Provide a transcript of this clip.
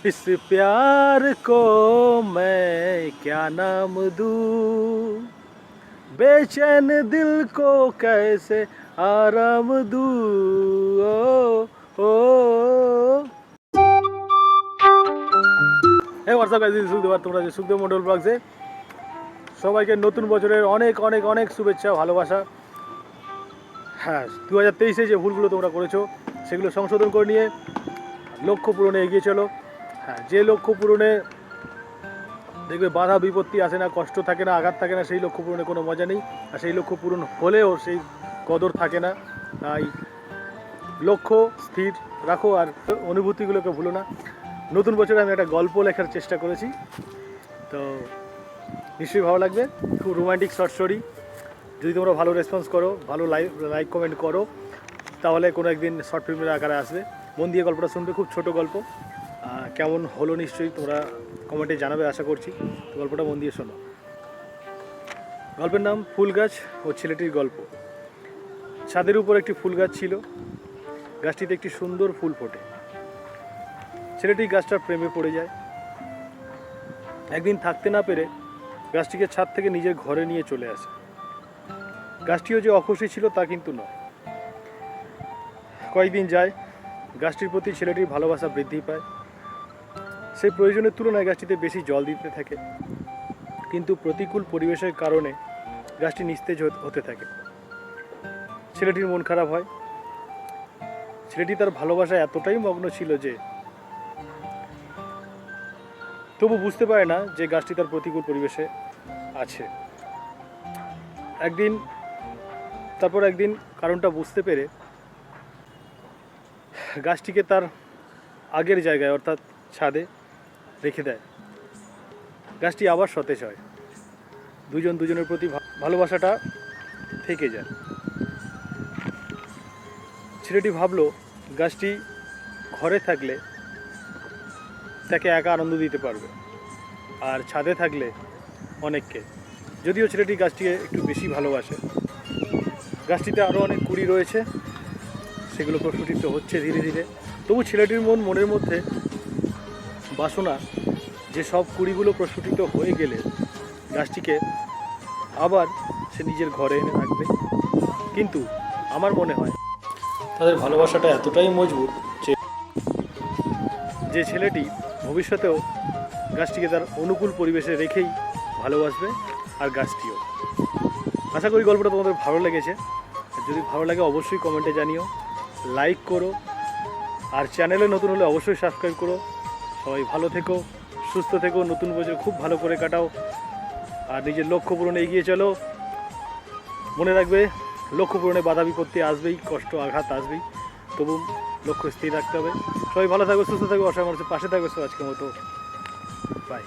इस प्यार को मैं क्या नाम दूँ, बेचैन दिल को कैसे आराम दूँ। ओ ओ হে হোয়াটসঅ্যাপ গাইস, সুখদেব, তোমরা যে সুখদেব মন্ডল ব্লগসে সবাইকে নতুন বছরের অনেক অনেক অনেক শুভেচ্ছা, ভালোবাসা। হ্যাঁ, 2023-এ যে ভুলগুলো তোমরা করেছো সেগুলো সংশোধন করে নিয়ে লক্ষ্য পূরণে এগিয়ে চলো। হ্যাঁ, যে লক্ষ্য পূরণে দেখবে বাধা বিপত্তি আসে না, কষ্ট থাকে না, আঘাত থাকে না, সেই লক্ষ্য পূরণে কোনো মজা নেই। আর সেই লক্ষ্য পূরণ হলেও সেই কদর থাকে না। তাই লক্ষ্য স্থির রাখো আর অনুভূতিগুলোকে ভুলো না। নতুন বছরে আমি একটা গল্প লেখার চেষ্টা করেছি, তো নিশ্চয়ই ভালো লাগবে। খুব রোমান্টিক শর্ট স্টোরি। যদি তোমরা ভালো রেসপন্স করো, ভালো লাইক কমেন্ট করো, তাহলে কোনো একদিন শর্ট ফিল্মের আকারে আসবে। মন দিয়ে গল্পটা শুনবে, খুব ছোট গল্প। কেমন হলো নিশ্চয়ই তোমরা কমেন্টে জানাবে, আশা করছি। গল্পটা মন দিয়ে শোনো। গল্পের নাম ফুল গাছ ও ছেলেটির গল্প। ছাদের উপর একটি ফুল গাছ ছিল। গাছটিতে একটি সুন্দর ফুল ফোটে। ছেলেটি গাছটার প্রেমে পড়ে যায়। একদিন থাকতে না পেরে গাছটিকে ছাদ থেকে নিজের ঘরে নিয়ে চলে আসে। গাছটিও যে অখুশি ছিল তা কিন্তু নয়। কয়েকদিন যায়, গাছটির প্রতি ছেলেটির ভালোবাসা বৃদ্ধি পায়। সেই প্রয়োজনের তুলনায় গাছটিতে বেশি জল দিতে থাকে, কিন্তু প্রতিকূল পরিবেশের কারণে গাছটি নিস্তেজ হতে থাকে। ছেলেটির মন খারাপ হয়। ছেলেটি তার ভালোবাসায় এতটাই মগ্ন ছিল যে তবু বুঝতে পারে না যে গাছটি তার প্রতিকূল পরিবেশে আছে। তারপর একদিন কারণটা বুঝতে পেরে গাছটিকে তার আগের জায়গায় অর্থাৎ ছাদে রেখে দেয়। গাছটি আবার সতেজ হয়। দুজনের প্রতি ভালোবাসাটা থেকে যায়। ছেলেটি ভাবলো গাছটি ঘরে থাকলে তাকে একা আনন্দ দিতে পারবে, আর ছাদে থাকলে অনেককে। যদিও ছেলেটি গাছটিকে একটু বেশি ভালোবাসে। গাছটিতে আরও অনেক কুড়ি রয়েছে, সেগুলো প্রস্ফুটিত হচ্ছে ধীরে ধীরে। তবু ছেলেটির মনের মধ্যে বাসনা যে সব কুড়িগুলো প্রস্ফুটিত হয়ে গেলে গাছটিকে আবার সে নিজের ঘরে এনে রাখবে। কিন্তু আমার মনে হয় তাদের ভালোবাসাটা এতটাই মজবুত যে ছেলেটি ভবিষ্যতেও গাছটিকে তার অনুকূল পরিবেশে রেখেই ভালোবাসবে, আর গাছটিও। আশা করি গল্পটা তোমাদের ভালো লেগেছে। যদি ভালো লাগে অবশ্যই কমেন্টে জানিও, লাইক করো, আর চ্যানেলে নতুন হলে অবশ্যই সাবস্ক্রাইব করো। সবাই ভালো থেকো, সুস্থ থেকো, নতুন বছর খুব ভালো করে কাটাও, আর নিজের লক্ষ্য পূরণে এগিয়ে চলো। মনে রাখবে, লক্ষ্য পূরণে বাধা বিপত্তি আসবেই, কষ্ট আঘাত আসবেই, তবু লক্ষ্য স্থির রাখতে হবে। সবাই ভালো থাকো, সুস্থ থাকো, অসহায় মানুষের পাশে থাকবে। আজকের মতো বাই।